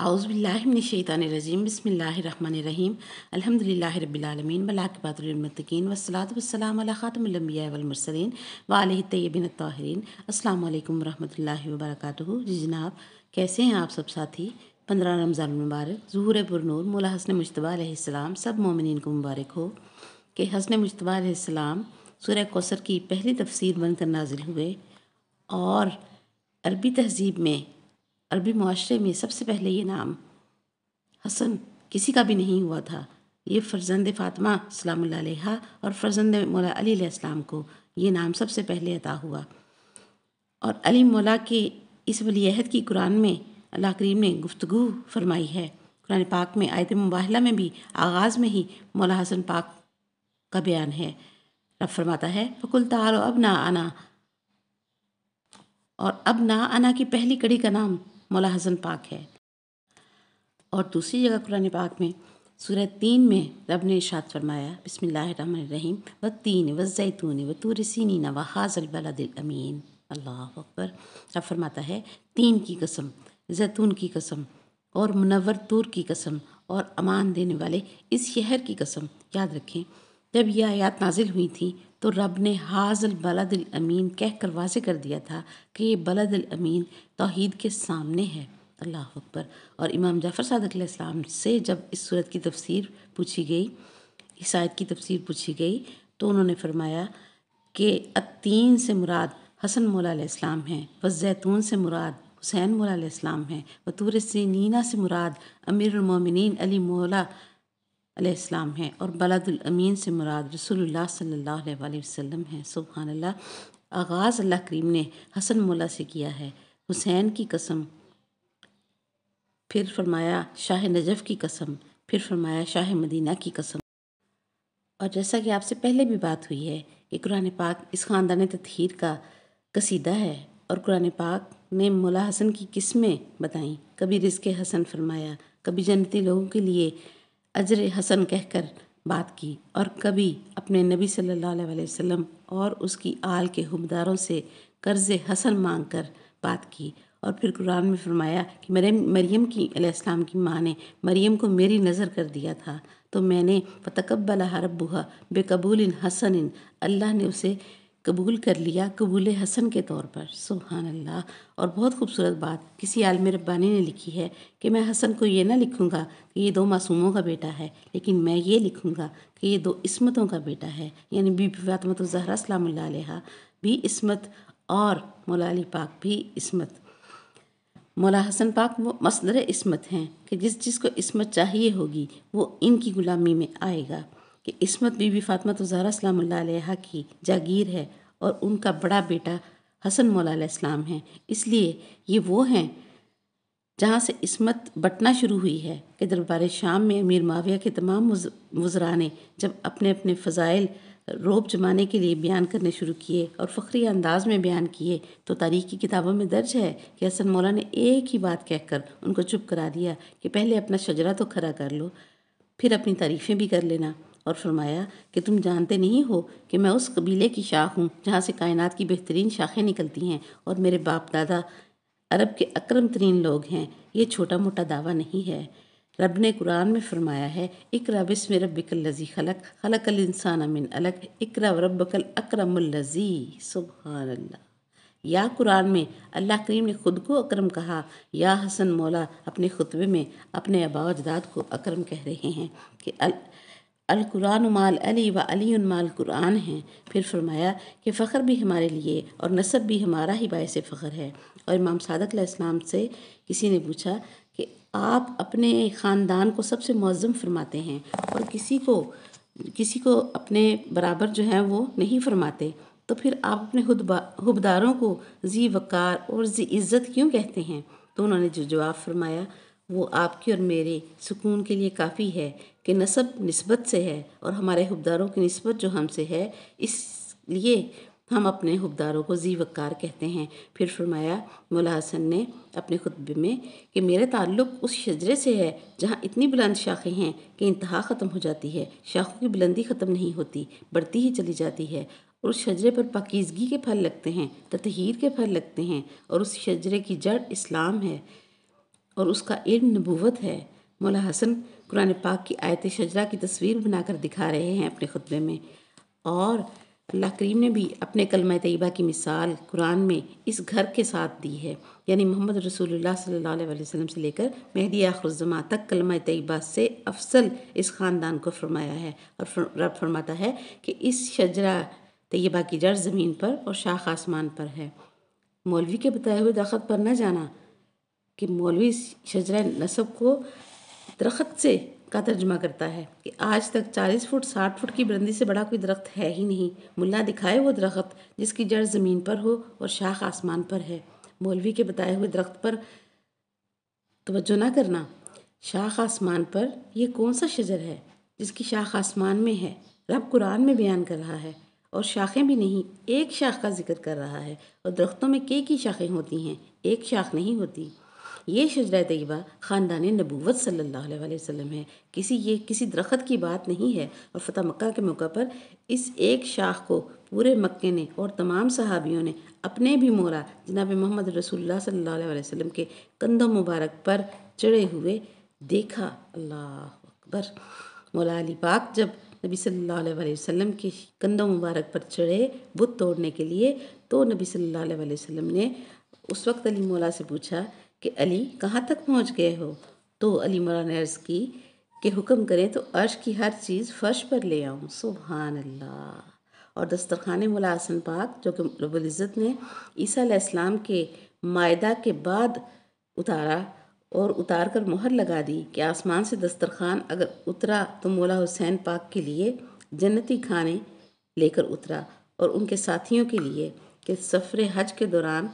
اعوذ باللہ من الشیطان الرجیم بسم اللہ الرحمن الرحیم الحمدللہ رب العالمین والعاقبۃ للمتقین والصلاۃ والسلام علی خاتم الانبیاء والمرسلین وعلیہ الطیبین الطاہرین۔ السلام علیکم ورحمۃ اللہ وبرکاتہ۔ جی جناب، کیسے ہیں آپ سب ساتھی؟ 15 رمضان مبارک، ظہور پر نور مولا حسن مجتبیٰ علیہ السلام سب مومنین کو مبارک ہو کہ حسن مجتبیٰ علیہ السلام سورہ کوثر کی پہلی تفسیر بن کر نازل ہوئے، اور عربی تہذیب میں، عربی معاشرے میں سب سے پہلے یہ نام حسن کسی کا بھی نہیں ہوا تھا۔ یہ فرزند فاطمہ سلام اللہ علیہا اور فرزند مولا علی علیہ السلام کو یہ نام سب سے پہلے عطا ہوا، اور علی مولا کے اس ولی عہد کی قرآن میں اللہ کریم نے گفتگو فرمائی ہے۔ قرآن پاک میں آیت مباہلہ میں بھی آغاز میں ہی مولا حسن پاک کا بیان ہے۔ رب فرماتا ہے فَقُلْ تَعَالَوْا أَبْنَاءَنَا، اور ابناء کی پہلی کڑی کا نام مولا حسن پاک ہے۔ اور دوسری جگہ قرآن پاک میں سورہ تین میں رب نے ارشاد فرمایا بسم اللہ الرحمن الرحیم والتین والزیتون وطور سینین وہذا البلد الامین۔ اللہ اکبر۔ رب فرماتا ہے تین کی قسم، زیتون کی قسم، اور منور طور کی قسم، اور امان دینے والے اس شہر کی قسم۔ یاد رکھیں، جب یہ آیات نازل ہوئی تھیں تو رب نے حاذ البلد الامین کہہ کر واضح کر دیا تھا کہ یہ بلد الامین توحید کے سامنے ہے۔ اللہ اکبر۔ اور امام جعفر صادق علیہ السلام سے جب اس صورت کی تفسیر پوچھی گئی، اس آیت کی تفسیر پوچھی گئی، تو انہوں نے فرمایا کہ التین سے مراد حسن مولا علیہ السلام ہیں، والزیتون سے مراد حسین مولا علیہ السلام ہیں، وطور سینینا سے مراد امیر المومنین علی مولا علیہ السلام ہیں، اور بلد الامین سے مراد رسول اللہ صلی اللہ علیہ وآلہ وسلم ہیں۔ سبحان اللہ۔ آغاز اللہ کریم نے حسن مولا سے کیا ہے، حسین کی قسم، پھر فرمایا شاہ نجف کی قسم، پھر فرمایا شاہ مدینہ کی قسم۔ اور جیسا کہ آپ سے پہلے بھی بات ہوئی ہے کہ قرآن پاک اس خاندان تطہیر کا قصیدہ ہے، اور قرآن پاک نے مولا حسن کی قسمیں بتائیں۔ کبھی رزق حسن فرمایا، کبھی جنتی لوگوں کے لیے اجر حسن کہہ کر بات کی، اور کبھی اپنے نبی صلی اللہ علیہ وآلہ وسلم اور اس کی آل کے حبداروں سے قرض حسن مانگ کر بات کی، اور پھر قرآن میں فرمایا کہ مریم کی علیہ السلام کی ماں نے مریم کو میری نظر کر دیا تھا، تو میں نے فَتَقَبَّلَهَا رَبُّهَا بِقَبُولٍ حَسَنٍ، اللہ نے اسے قبول کر لیا قبول حسن کے طور پر۔ سبحان اللہ۔ اور بہت خوبصورت بات کسی عالم ربانی نے لکھی ہے کہ میں حسن کو یہ نہ لکھوں گا کہ یہ دو معصوموں کا بیٹا ہے، لیکن میں یہ لکھوں گا کہ یہ دو عصمتوں کا بیٹا ہے، یعنی بی بی فاطمہ الزہرا سلام اللہ علیہا بھی عصمت، اور مولا علی پاک بھی عصمت۔ مولا حسن پاک وہ مصدر عصمت ہیں کہ جس کو عصمت چاہیے ہوگی وہ ان کی غلامی میں آئے گا، کہ عصمت بی بی فاطمہ الزہرا سلام اللہ علیہا کی جاگیر ہے، اور ان کا بڑا بیٹا حسن مولا علیہ السلام ہیں۔ اس لیے یہ وہ ہیں جہاں سے عصمت بٹنا شروع ہوئی ہے کہ دربار شام میں امیر معاویہ کے تمام وزراء نے جب اپنے اپنے فضائل روب جمانے کے لیے بیان کرنے شروع کیے اور فخری انداز میں بیان کیے، تو تاریخ کی کتابوں میں درج ہے کہ حسن مولا نے ایک ہی بات کہہ کر ان کو چپ کرا دیا کہ پہلے اپنا شجرہ تو کھڑا کر لو، پھر اپنی تعریفیں بھی کر لینا، اور فرمایا کہ تم جانتے نہیں ہو کہ میں اس قبیلے کی شاخ ہوں جہاں سے کائنات کی بہترین شاخیں نکلتی ہیں، اور میرے باپ دادا عرب کے اکرم ترین لوگ ہیں۔ یہ چھوٹا موٹا دعویٰ نہیں ہے۔ رب نے قرآن میں فرمایا ہے اقرأ بسم ربک الذی خلق خلق الانسان من علق اقرأ وربک الاکرم الذی۔ سبحان اللہ۔ یا قرآن میں اللہ کریم نے خود کو اکرم کہا، یا حسن مولا اپنے خطبے میں اپنے آباء و اجداد کو اکرم کہہ رہے ہیں کہ القرآن مال علی و علی مال قرآن ہیں۔ پھر فرمایا کہ فخر بھی ہمارے لیے اور نسب بھی ہمارا ہی باعث فخر ہے۔ اور امام صادق علیہ السلام سے کسی نے پوچھا کہ آپ اپنے خاندان کو سب سے معظم فرماتے ہیں اور کسی کو اپنے برابر جو ہیں وہ نہیں فرماتے، تو پھر آپ اپنے حبداروں کو ذی وقار اور ذی عزت کیوں کہتے ہیں؟ تو انہوں نے جو جواب فرمایا وہ آپ کی اور میرے سکون کے لیے کافی ہے کہ نسب نسبت سے ہے، اور ہمارے حبداروں کی نسبت جو ہم سے ہے، اس لیے ہم اپنے حبداروں کو ذی وقار کہتے ہیں۔ پھر فرمایا مولا حسن نے اپنے خطبے میں کہ میرے تعلق اس شجرے سے ہے جہاں اتنی بلند شاخیں ہیں کہ انتہا ختم ہو جاتی ہے، شاخوں کی بلندی ختم نہیں ہوتی، بڑھتی ہی چلی جاتی ہے، اور اس شجرے پر پاکیزگی کے پھل لگتے ہیں، تطہیر کے پھل لگتے ہیں، اور اس شجرے کی جڑ اسلام ہے، اور اس کا علم نبوت ہے۔ مولا حسن قرآن پاک کی آیت شجرہ کی تصویر بنا کر دکھا رہے ہیں اپنے خطبے میں، اور اللہ کریم نے بھی اپنے کلمہ طیبہ کی مثال قرآن میں اس گھر کے ساتھ دی ہے، یعنی محمد رسول اللہ صلی اللہ علیہ وسلم سے لے کر مہدی آخر الزماں تک کلمہ طیبہ سے افضل اس خاندان کو فرمایا ہے۔ اور رب فرماتا ہے کہ اس شجرہ طیبہ کی جڑ زمین پر اور شاخ آسمان پر ہے۔ مولوی کے بتائے ہوئے درخت پر نہ جانا، کہ مولوی شجرہ نسب کو درخت سے کا ترجمہ کرتا ہے کہ آج تک 40 فٹ 60 فٹ کی بلندی سے بڑا کوئی درخت ہے ہی نہیں۔ ملا دکھائے وہ درخت جس کی جڑ زمین پر ہو اور شاخ آسمان پر ہے۔ مولوی کے بتائے ہوئے درخت پر توجہ نہ کرنا، شاخ آسمان پر یہ کون سا شجر ہے جس کی شاخ آسمان میں ہے؟ رب قرآن میں بیان کر رہا ہے، اور شاخیں بھی نہیں، ایک شاخ کا ذکر کر رہا ہے، اور درختوں میں کی شاخیں ہوتی ہیں، ایک شاخ نہیں ہوتی۔ یہ شجرہ طیبہ خاندان نبوت صلی اللہ علیہ وسلم ہے، یہ کسی درخت کی بات نہیں ہے۔ اور فتح مکہ کے موقع پر اس ایک شاخ کو پورے مکے نے اور تمام صحابیوں نے اپنے بھی مولا جناب محمد رسول اللہ صلی اللہ علیہ وسلم کے کندھوں مبارک پر چڑھے ہوئے دیکھا۔ اللہ اکبر! مولا علی پاک جب نبی صلی اللہ علیہ وسلم کے کندھوں مبارک پر چڑھے بت توڑنے کے لیے، تو نبی صلی اللہ علیہ وسلم نے اس وقت علی مولا سے پوچھا کہ علی کہاں تک پہنچ گئے ہو؟ تو علی مولا نے عرض کی کہ حکم کریں تو عرش کی ہر چیز فرش پر لے آؤں۔ سبحان اللہ! اور دسترخوان مولا حسن پاک جو کہ رب العزت نے عیسیٰ علیہ السلام کے مائدہ کے بعد اتار کر مہر لگا دی کہ آسمان سے دسترخوان اگر اترا تو مولا حسین پاک کے لیے جنتی کھانے لے کر اترا، اور ان کے ساتھیوں کے لیے کہ سفر حج کے دوران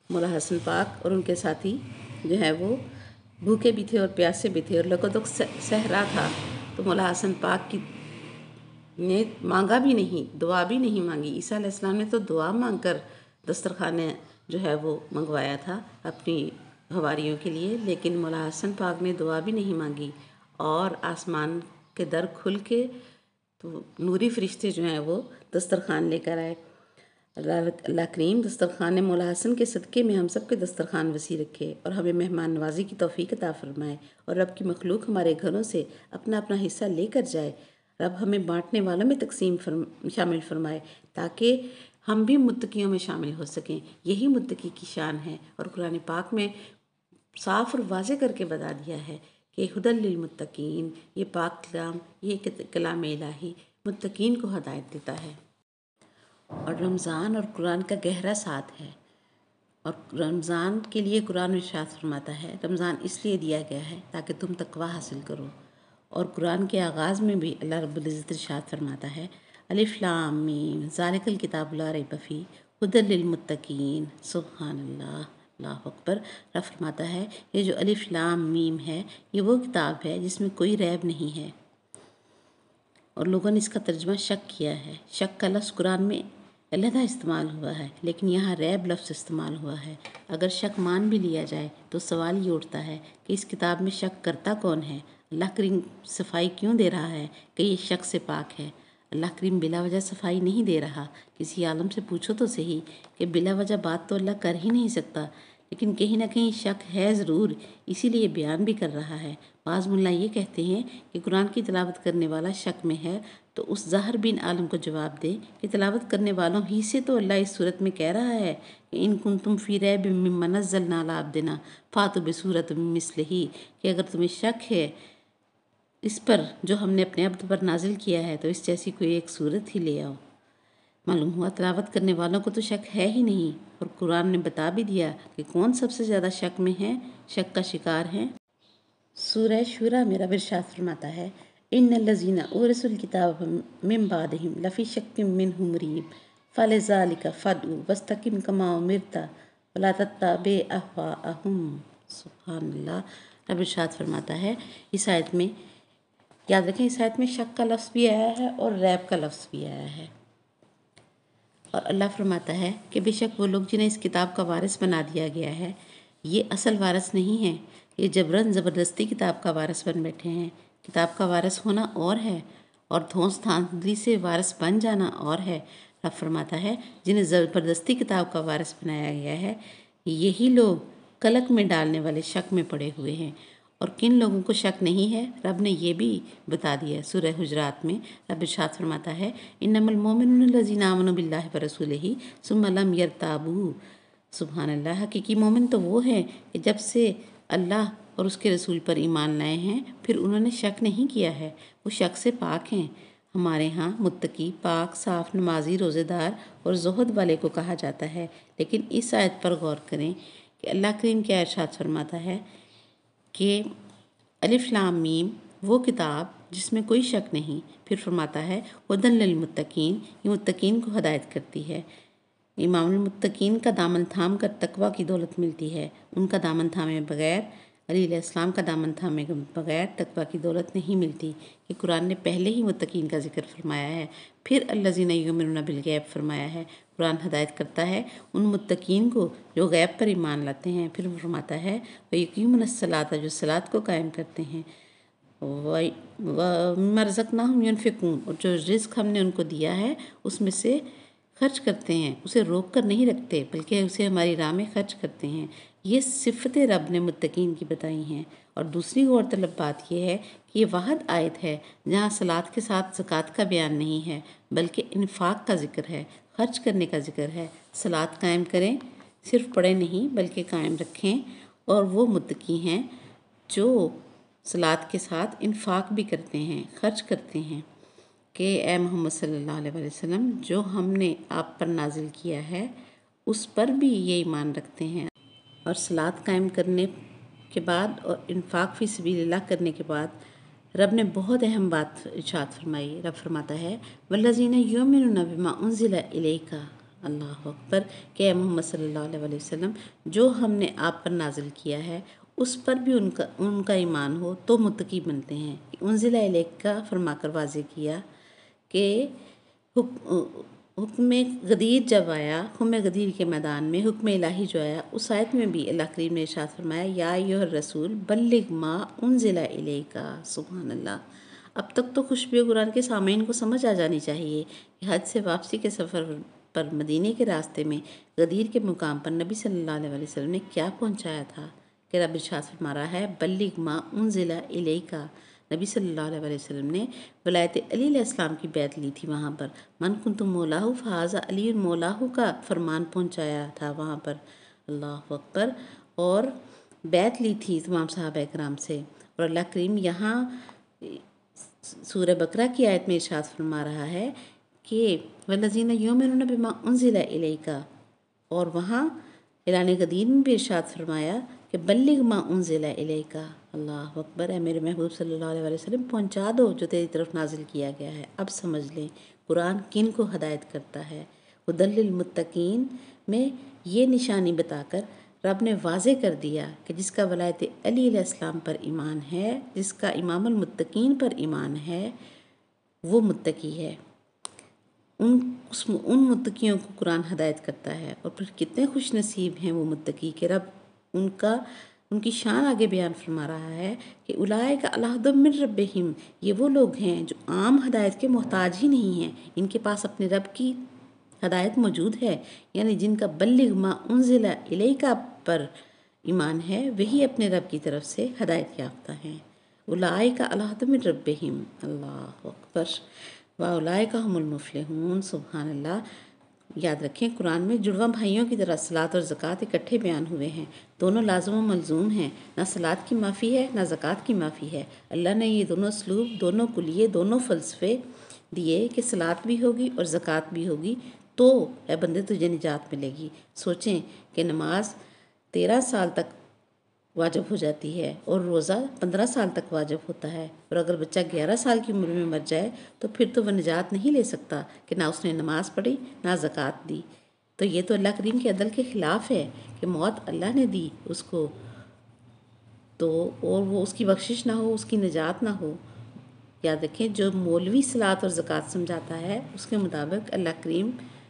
مولا حسن پاک اور ان کے ساتھی جو ہے وہ بھوکے بھی تھے اور پیاسے بھی تھے، اور لقدق صحرا تھا، تو مولا حسن پاک نے مانگا بھی نہیں، دعا بھی نہیں مانگی۔ عیسیٰ علیہ السلام نے تو دعا مانگ کر دسترخوان جو ہے وہ منگوایا تھا اپنی حواریوں کے لیے، لیکن مولا حسن پاک نے دعا بھی نہیں مانگی، اور آسمان کے در کھل کے تو نوری فرشتے جو ہیں وہ دسترخوان لے کر آئے۔ اللہ کریم دسترخوان مولا حسن کے صدقے میں ہم سب کے دسترخوان وسیع رکھے، اور ہمیں مہمان نوازی کی توفیق عطا فرمائے، اور رب کی مخلوق ہمارے گھروں سے اپنا اپنا حصہ لے کر جائے۔ رب ہمیں بانٹنے والوں میں شامل فرمائے، تاکہ ہم بھی متقیوں میں شامل ہو سکیں۔ یہی متقی کی شان ہے، اور قرآن پاک میں صاف اور واضح کر کے بتا دیا ہے کہ ہدی للمتقین، یہ پاک کلام، یہ کلام الہی متقین کو ہدایت دیتا ہے۔ اور رمضان اور قرآن کا گہرا ساتھ ہے، اور رمضان کے لیے قرآن ارشاد فرماتا ہے رمضان اس لیے دیا گیا ہے تاکہ تم تقویٰ حاصل کرو۔ اور قرآن کے آغاز میں بھی اللہ رب العزت ارشاد فرماتا ہے الف لام میم ذالک الکتاب لا ریب فیہ ھدی للمتقین۔ سبحان اللہ! اللہ اکبر! رب فرماتا ہے یہ جو الف لام میم ہے یہ وہ کتاب ہے جس میں کوئی ریب نہیں ہے۔ اور لوگوں نے اس کا ترجمہ شک کیا ہے۔ شک کا لفظ قرآن میں علیحدہ استعمال ہوا ہے، لیکن یہاں ریب لفظ استعمال ہوا ہے۔ اگر شک مان بھی لیا جائے تو سوال یہ اٹھتا ہے کہ اس کتاب میں شک کرتا کون ہے؟ اللہ کریم صفائی کیوں دے رہا ہے کہ یہ شک سے پاک ہے؟ اللہ کریم بلا وجہ صفائی نہیں دے رہا۔ کسی عالم سے پوچھو تو صحیح کہ بلا وجہ بات تو اللہ کر ہی نہیں سکتا، لیکن کہیں نہ کہیں شک ہے ضرور، اسی لیے بیان بھی کر رہا ہے۔ بعض ملا یہ کہتے ہیں کہ قرآن کی تلاوت کرنے والا شک میں ہے، تو اس ظاہر بن عالم کو جواب دے کہ تلاوت کرنے والوں ہی سے تو اللہ اس صورت میں کہہ رہا ہے کہ ان کنتم فی ریب مما نزلنا علی عبدنا فاتوا بسورۃ من مثلہ، کہ اگر تمہیں شک ہے اس پر جو ہم نے اپنے عبد پر نازل کیا ہے تو اس جیسی کوئی ایک صورت ہی لے آؤ۔ معلوم ہوا تلاوت کرنے والوں کو تو شک ہے ہی نہیں، اور قرآن نے بتا بھی دیا کہ کون سب سے زیادہ شک میں ہے، شک کا شکار ہے۔ سورہ شورى میں رب ارشاد فرماتا ہے ان الذین اورثوا الکتاب من بعدہم لفی شک منہ مریب فلذلک فادع واستقم کما امرت ولا تتبع اہواءہم۔ سبحان اللہ! رب ارشاد فرماتا ہے اس آیت میں، یاد رکھیں اس آیت میں شک کا لفظ بھی آیا ہے اور ریب کا لفظ بھی آیا ہے، اور اللہ فرماتا ہے کہ بے شک وہ لوگ جنہیں اس کتاب کا وارث بنا دیا گیا ہے یہ اصل وارث نہیں ہیں، یہ جبراً زبردستی کتاب کا وارث بن بیٹھے ہیں۔ کتاب کا وارث ہونا اور ہے، اور دھونس دھاندلی سے وارث بن جانا اور ہے۔ رب فرماتا ہے جنہیں زبردستی کتاب کا وارث بنایا گیا ہے یہی لوگ کلک میں ڈالنے والے شک میں پڑے ہوئے ہیں۔ اور کن لوگوں کو شک نہیں ہے، رب نے یہ بھی بتا دیا ہے۔ سورہ حجرات میں رب ارشاد فرماتا ہے انما المؤمنون الذین آمنوا باللہ ورسولہ ثم لم یرتابوا۔ سبحان اللہ، حقیقی مومن تو وہ ہیں کہ جب سے اللہ اور اس کے رسول پر ایمان لائے ہیں پھر انہوں نے شک نہیں کیا ہے، وہ شک سے پاک ہیں۔ ہمارے ہاں متقی، پاک، صاف، نمازی، روزے دار اور زہد والے کو کہا جاتا ہے، لیکن اس آیت پر غور کریں کہ اللہ کریم کیا ارشاد فرماتا ہے کہ الف لام میم وہ کتاب جس میں کوئی شک نہیں، پھر فرماتا ہے ہدی للمتقین، یہ متقین کو ہدایت کرتی ہے۔ امام المتقین کا دامن تھام کر تقوی کی دولت ملتی ہے، ان کا دامن تھامے بغیر، علی علیہ السلام کا دامن تھامے بغیر تقوی کی دولت نہیں ملتی۔ کہ قرآن نے پہلے ہی متقین کا ذکر فرمایا ہے، پھر الذین یؤمنون بالغیب فرمایا ہے۔ قرآن ہدایت کرتا ہے ان متقین کو جو غیب پر ایمان لاتے ہیں، پھر فرماتا ہے وَيُقِیمُونَ الصَّلَاةَ، جو صلاۃ کو قائم کرتے ہیں، وَمِمَّا رَزَقْنَاهُمْ يُنْفِقُونَ، اور جو رزق ہم نے ان کو دیا ہے اس میں سے خرچ کرتے ہیں، اسے روک کر نہیں رکھتے بلکہ اسے ہماری راہ میں خرچ کرتے ہیں۔ یہ صفتیں رب نے متقین کی بتائی ہیں۔ اور دوسری غور طلب بات یہ ہے کہ یہ واحد آیت ہے جہاں صلاۃ کے ساتھ زکوٰۃ کا بیان نہیں ہے بلکہ انفاق کا ذکر ہے، خرچ کرنے کا ذکر ہے۔ صلاۃ قائم کریں، صرف پڑھیں نہیں بلکہ قائم رکھیں، اور وہ متقی ہیں جو صلاۃ کے ساتھ انفاق بھی کرتے ہیں، خرچ کرتے ہیں۔ کہ اے محمد صلی اللہ علیہ وسلم، جو ہم نے آپ پر نازل کیا ہے اس پر بھی یہ ایمان رکھتے ہیں۔ اور صلاۃ قائم کرنے کے بعد اور انفاق فی سبیل اللہ کرنے کے بعد رب نے بہت اہم بات ارشاد فرمائی۔ رب فرماتا ہے والذین یؤمنون بما انزل الیک، اللہ اکبر، کہ اے محمد صلی اللہ علیہ وسلم، جو ہم نے آپ پر نازل کیا ہے اس پر بھی ان کا ایمان ہو تو متقی بنتے ہیں۔ انزل الیک کا فرما کر واضح کیا کہ حکم غدیر جب آیا، حکم غدیر کے میدان میں حکم الہی جو آیا، اس آیت میں بھی اللہ کریم نے ارشاد فرمایا یا ایھا الرسول بلغ ما انزل الیک۔ سبحان اللہ۔ اب تک تو خوشبو قرآن کے سامعین کو سمجھ آ جانی چاہیے کہ حج سے واپسی کے سفر پر مدینے کے راستے میں غدیر کے مقام پر نبی صلی اللہ علیہ وسلم نے کیا پہنچایا تھا۔ کہ رب ارشاد فرما رہا ہے بلغ ما انزل الیک۔ نبی صلی اللہ علیہ وسلم نے ولایت علی علیہ السلام کی بیعت لی تھی وہاں پر، من کنت مولاہ فہذا علی مولاہ کا فرمان پہنچایا تھا وہاں پر، اللہ اکبر، اور بیعت لی تھی تمام صحابہ کرام سے۔ اور اللہ کریم یہاں سورہ بقرہ کی آیت میں ارشاد فرما رہا ہے کہ والذین یؤمنون بما انزل الیک، اور وہاں اعلان غدیر میں بھی ارشاد فرمایا کہ بلغ ما انزل الیک، اللہ اکبر، اے میرے محبوب صلی اللہ علیہ وسلم پہنچا دو جو تیری طرف نازل کیا گیا ہے۔ اب سمجھ لیں قرآن کن کو ہدایت کرتا ہے۔ ھدی للمتقین میں یہ نشانی بتا کر رب نے واضح کر دیا کہ جس کا ولایت علی علیہ السلام پر ایمان ہے، جس کا امام المتقین پر ایمان ہے، وہ متقی ہے۔ ان متقیوں کو قرآن ہدایت کرتا ہے، اور پھر کتنے خوش نصیب ہیں وہ متقی کہ رب ان کی شان آگے بیان فرما رہا ہے کہ اولئک علی ھدی من ربہم، یہ وہ لوگ ہیں جو عام ہدایت کے محتاج ہی نہیں ہیں، ان کے پاس اپنے رب کی ہدایت موجود ہے، یعنی جن کا بلغ ما انزل الیک پر ایمان ہے وہی اپنے رب کی طرف سے ہدایت یافتہ ہیں۔ اولئک علی ھدی من ربہم، اللہ اکبر، واولئک هم المفلحون۔ سبحان اللہ۔ یاد رکھیں قرآن میں جڑواں بھائیوں کی طرح صلاۃ اور زکوٰۃ اکٹھے بیان ہوئے ہیں، دونوں لازم و ملزوم ہیں، نہ صلاۃ کی معافی ہے نہ زکوٰۃ کی معافی ہے۔ اللہ نے یہ دونوں اسلوب، دونوں کلیے، دونوں فلسفے دیے کہ صلاۃ بھی ہوگی اور زکوٰۃ بھی ہوگی تو اے بندے تجھے نجات ملے گی۔ سوچیں کہ نماز 13 سال تک واجب ہو جاتی ہے اور روزہ 15 سال تک واجب ہوتا ہے، اور اگر بچہ 11 سال کی عمر میں مر جائے تو پھر تو وہ نجات نہیں لے سکتا کہ نہ اس نے نماز پڑھی نہ زکوٰۃ دی۔ تو یہ تو اللہ کریم کے عدل کے خلاف ہے کہ موت اللہ نے دی اس کو تو، اور وہ اس کی بخشش نہ ہو، اس کی نجات نہ ہو۔ یاد رکھیں جو مولوی صلاۃ اور زکوٰۃ سمجھاتا ہے اس کے مطابق اللہ کریم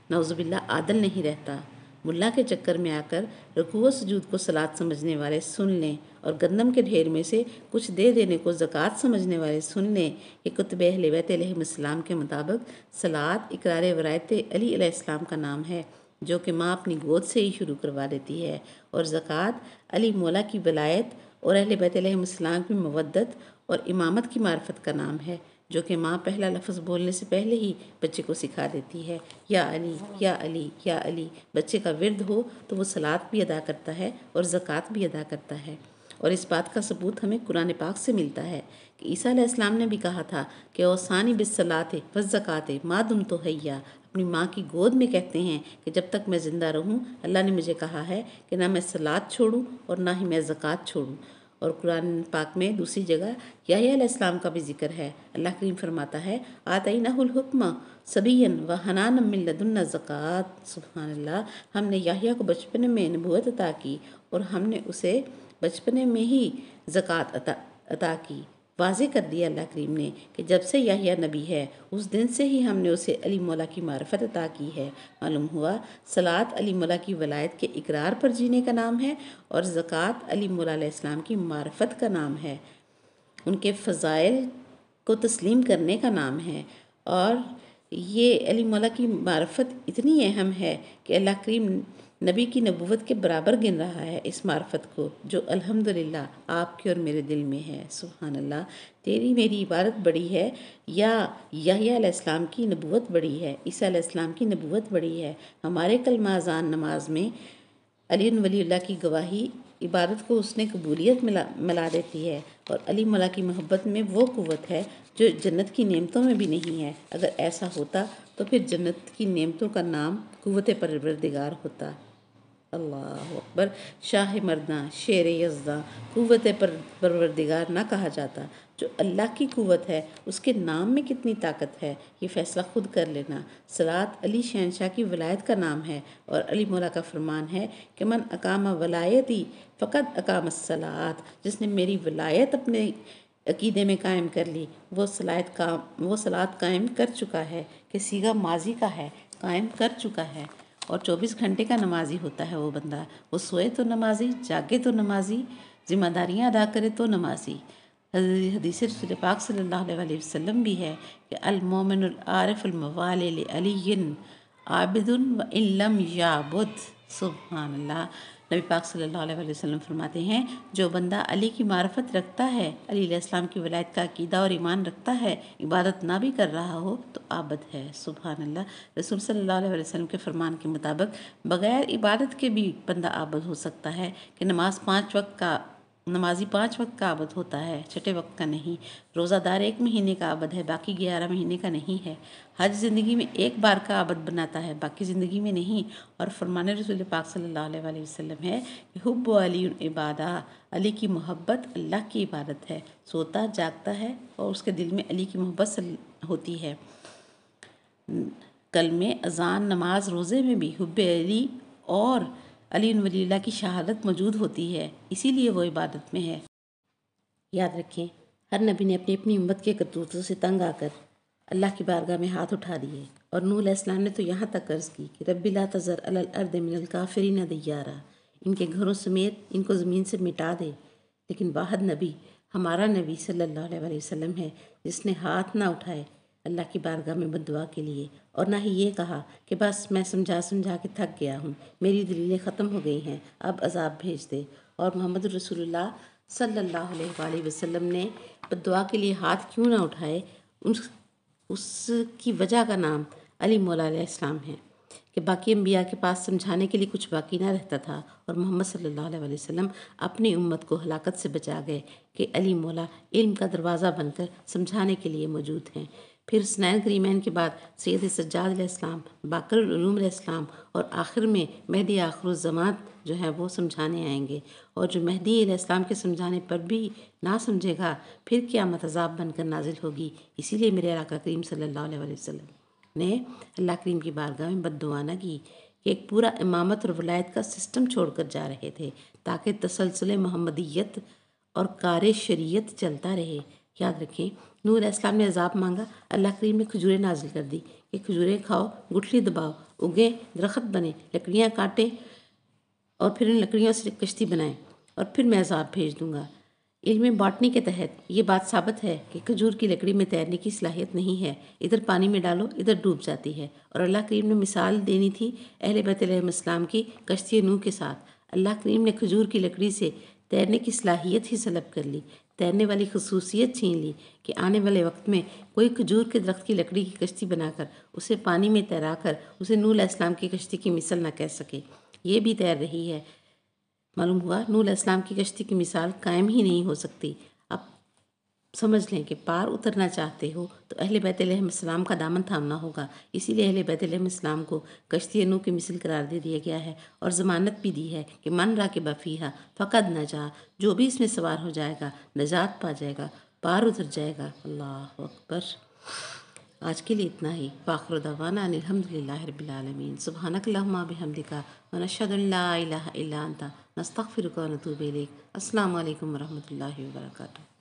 نعوذ باللہ عادل نہیں رہتا۔ ملا کے چکر میں آ کر رکوع و سجود کو صلاۃ سمجھنے والے سن لیں، اور گندم کے ڈھیر میں سے کچھ دے دینے کو زکوٰۃ سمجھنے والے سن لیں۔ یہ کتب اہل بیت علیہم السلام کے مطابق صلاۃ اقرار ولایت علی علیہ السلام کا نام ہے، جو کہ ماں اپنی گود سے ہی شروع کروا دیتی ہے، اور زکوٰۃ علی مولا کی ولایت اور اہل بیت علیہ السلام کی مودت اور امامت کی معرفت کا نام ہے، جو کہ ماں پہلا لفظ بولنے سے پہلے ہی بچے کو سکھا دیتی ہے، یا علی یا علی یا علی۔ بچے کا ورد ہو تو وہ صلاۃ بھی ادا کرتا ہے اور زکوٰۃ بھی ادا کرتا ہے، اور اس بات کا ثبوت ہمیں قرآن پاک سے ملتا ہے کہ عیسیٰ علیہ السلام نے بھی کہا تھا کہ اوصانی بالصلاۃ والزکوٰۃ ما دمت حیا۔ اپنی ماں کی گود میں کہتے ہیں کہ جب تک میں زندہ رہوں اللہ نے مجھے کہا ہے کہ نہ میں صلاۃ چھوڑوں اور نہ ہی میں زکوٰۃ چھوڑوں۔ اور قرآن پاک میں دوسری جگہ یحییٰ علیہ السلام کا بھی ذکر ہے۔ اللہ کریم فرماتا ہے آتیناہ الحکم صبیا وحنانا من لدنا زکوٰۃ۔ سبحان اللہ، ہم نے یحییٰ کو بچپنے میں نبوت عطا کی اور ہم نے اسے بچپنے میں ہی زکوٰۃ عطا کی۔ واضح کر دیا اللہ کریم نے کہ جب سے یحییٰ نبی ہے اس دن سے ہی ہم نے اسے علی مولا کی معرفت عطا کی ہے۔ معلوم ہوا صلاۃ علی مولا کی ولایت کے اقرار پر جینے کا نام ہے، اور زکوٰۃ علی مولا علیہ السلام کی معرفت کا نام ہے، ان کے فضائل کو تسلیم کرنے کا نام ہے۔ اور یہ علی مولا کی معرفت اتنی اہم ہے کہ اللہ کریم نبی کی نبوت کے برابر گن رہا ہے اس معرفت کو، جو الحمدللہ آپ کے اور میرے دل میں ہے۔ سبحان اللہ، تیری میری عبادت بڑی ہے یا یحییٰ علیہ السلام کی نبوت بڑی ہے، عیسیٰ علیہ السلام کی نبوت بڑی ہے؟ ہمارے کلمہ اذان نماز میں علی ولی اللہ کی گواہی عبادت کو اس نے قبولیت ملا دیتی ہے، اور علی مولا کی محبت میں وہ قوت ہے جو جنت کی نعمتوں میں بھی نہیں ہے۔ اگر ایسا ہوتا تو پھر جنت کی نعمتوں کا نام قوت پروردگار ہوتا۔ اللہ اکبر، شاہ مرداں، شیر یزداں، قوت پروردگار نہ کہا جاتا۔ جو اللہ کی قوت ہے اس کے نام میں کتنی طاقت ہے یہ فیصلہ خود کر لینا۔ صلاۃ علی شہنشاہ کی ولایت کا نام ہے، اور علی مولا کا فرمان ہے کہ من اقام ولایتی فقد اقام الصلاۃ۔ جس نے میری ولایت اپنے عقیدے میں قائم کر لی وہ صلاۃ قائم کر چکا ہے، کہ صیغہ ماضی کا ہے، قائم کر چکا ہے۔ اور 24 گھنٹے کا نمازی ہوتا ہے وہ بندہ، وہ سوئے تو نمازی، جاگے تو نمازی، ذمہ داریاں ادا کرے تو نمازی۔ حدیث رسول پاک صلی اللہ علیہ وسلم بھی ہے کہ المومن العارف الموال لعلی عابد وان لم یعبد۔ سبحان اللہ، نبی پاک صلی اللہ علیہ وسلم فرماتے ہیں جو بندہ علی کی معرفت رکھتا ہے، علی علیہ السلام کی ولایت کا عقیدہ اور ایمان رکھتا ہے، عبادت نہ بھی کر رہا ہو تو عابد ہے۔ سبحان اللہ، رسول صلی اللہ علیہ وسلم کے فرمان کے مطابق بغیر عبادت کے بھی بندہ عابد ہو سکتا ہے، کہ نمازی 5 وقت کا عابد ہوتا ہے، چھٹے وقت کا نہیں۔ روزہ دار 1 مہینے کا عابد ہے، باقی 11 مہینے کا نہیں ہے۔ حج زندگی میں 1 بار کا عابد بناتا ہے، باقی زندگی میں نہیں۔ اور فرمان رسول پاک صلی اللہ علیہ وسلم ہے کہ حب علی عبادہ، علی کی محبت اللہ کی عبادت ہے۔ سوتا جاگتا ہے اور اس کے دل میں علی کی محبت ہوتی ہے۔ کلمے، اذان، نماز، روزے میں بھی حب علی اور علی ولی اللہ کی شہادت موجود ہوتی ہے، اسی لیے وہ عبادت میں ہے۔ یاد رکھیں، ہر نبی نے اپنی اپنی امت کے کرتوتوں سے تنگ آ کر اللہ کی بارگاہ میں ہاتھ اٹھا دیے، اور نوح علیہ السلام نے تو یہاں تک عرض کی کہ رب لا تذر علی الارض من الکافرین دیارا، ان کے گھروں سمیت ان کو زمین سے مٹا دے۔ لیکن واحد نبی ہمارا نبی صلی اللہ علیہ وسلم ہے جس نے ہاتھ نہ اٹھائے اللہ کی بارگاہ میں بد دعا کے لیے، اور نہ ہی یہ کہا کہ بس میں سمجھا کے تھک گیا ہوں، میری دلیلیں ختم ہو گئی ہیں، اب عذاب بھیج دے۔ اور محمد رسول اللہ صلی اللہ علیہ وآلہ وسلم نے بد دعا کے لیے ہاتھ کیوں نہ اٹھائے، اس کی وجہ کا نام علی مولا علیہ السلام ہے، کہ باقی انبیاء کے پاس سمجھانے کے لیے کچھ باقی نہ رہتا تھا، اور محمد صلی اللہ علیہ وسلم اپنی امت کو ہلاکت سے بچا گئے کہ علی مولا علم کا دروازہ بن کر سمجھانے کے لیے موجود ہیں۔ پھر حسنین کریمین کے بعد سید سجاد علیہ السلام، باقر العلوم علیہ السلام، اور آخر میں مہدی آخر الزمان جو ہیں وہ سمجھانے آئیں گے، اور جو مہدی علیہ السلام کے سمجھانے پر بھی نہ سمجھے گا پھر قیامت عذاب بن کر نازل ہوگی۔ اسی لیے میرے آقا کریم صلی اللہ علیہ وسلم نے اللہ کریم کی بارگاہ میں بد دعا نہ کی، کہ ایک پورا امامت اور ولایت کا سسٹم چھوڑ کر جا رہے تھے تاکہ تسلسل محمدیت اور کار شریعت چلتا رہے۔ یاد رکھیں، نوح علیہ السلام نے عذاب مانگا، اللہ کریم نے کھجوریں نازل کر دی کہ کھجوریں کھاؤ، گٹھلی دباؤ، اگیں، درخت بنے، لکڑیاں کاٹیں اور پھر ان لکڑیوں سے کشتی بنائیں اور پھر میں عذاب بھیج دوں گا۔ علم باٹنی کے تحت یہ بات ثابت ہے کہ کھجور کی لکڑی میں تیرنے کی صلاحیت نہیں ہے، ادھر پانی میں ڈالو ادھر ڈوب جاتی ہے۔ اور اللہ کریم نے مثال دینی تھی اہل بیت علیہ السلام کی کشتی نوح کے ساتھ۔ اللہ کریم نے کھجور کی لکڑی سے تیرنے کی صلاحیت ہی سلب کر لی، تیرنے والی خصوصیت چھین لی کہ آنے والے وقت میں کوئی کھجور کے درخت کی لکڑی کی کشتی بنا کر اسے پانی میں تیرا کر اسے نوح علیہ السلام کی کشتی کی مثل نہ کہہ سکے۔ یہ بھی تیر رہی ہے۔ معلوم ہوا نوح علیہ السلام کی کشتی کی مثال قائم ہی نہیں ہو سکتی۔ اب سمجھ لیں کہ پار اترنا چاہتے ہو تو اہل بیت علیہ السلام کا دامن تھامنا ہوگا۔ اسی لیے اہل بیت علیہ السلام کو کشتی نوح کی مثل قرار دے دیا گیا ہے اور ضمانت بھی دی ہے کہ من راکب فیہا فقد نجا، جو بھی اس میں سوار ہو جائے گا نجات پا جائے گا، پار اتر جائے گا۔ اللہ اکبر۔ آج کے لیے اتنا ہی۔ وآخر دعوانا ان الحمدللہ رب العالمین۔ سبحانک اللہم بحمدک ونشہد ان لا الہ الا انت نستغفرک ونتوب الیک۔ السلام علیکم ورحمۃ اللہ وبرکاتہ۔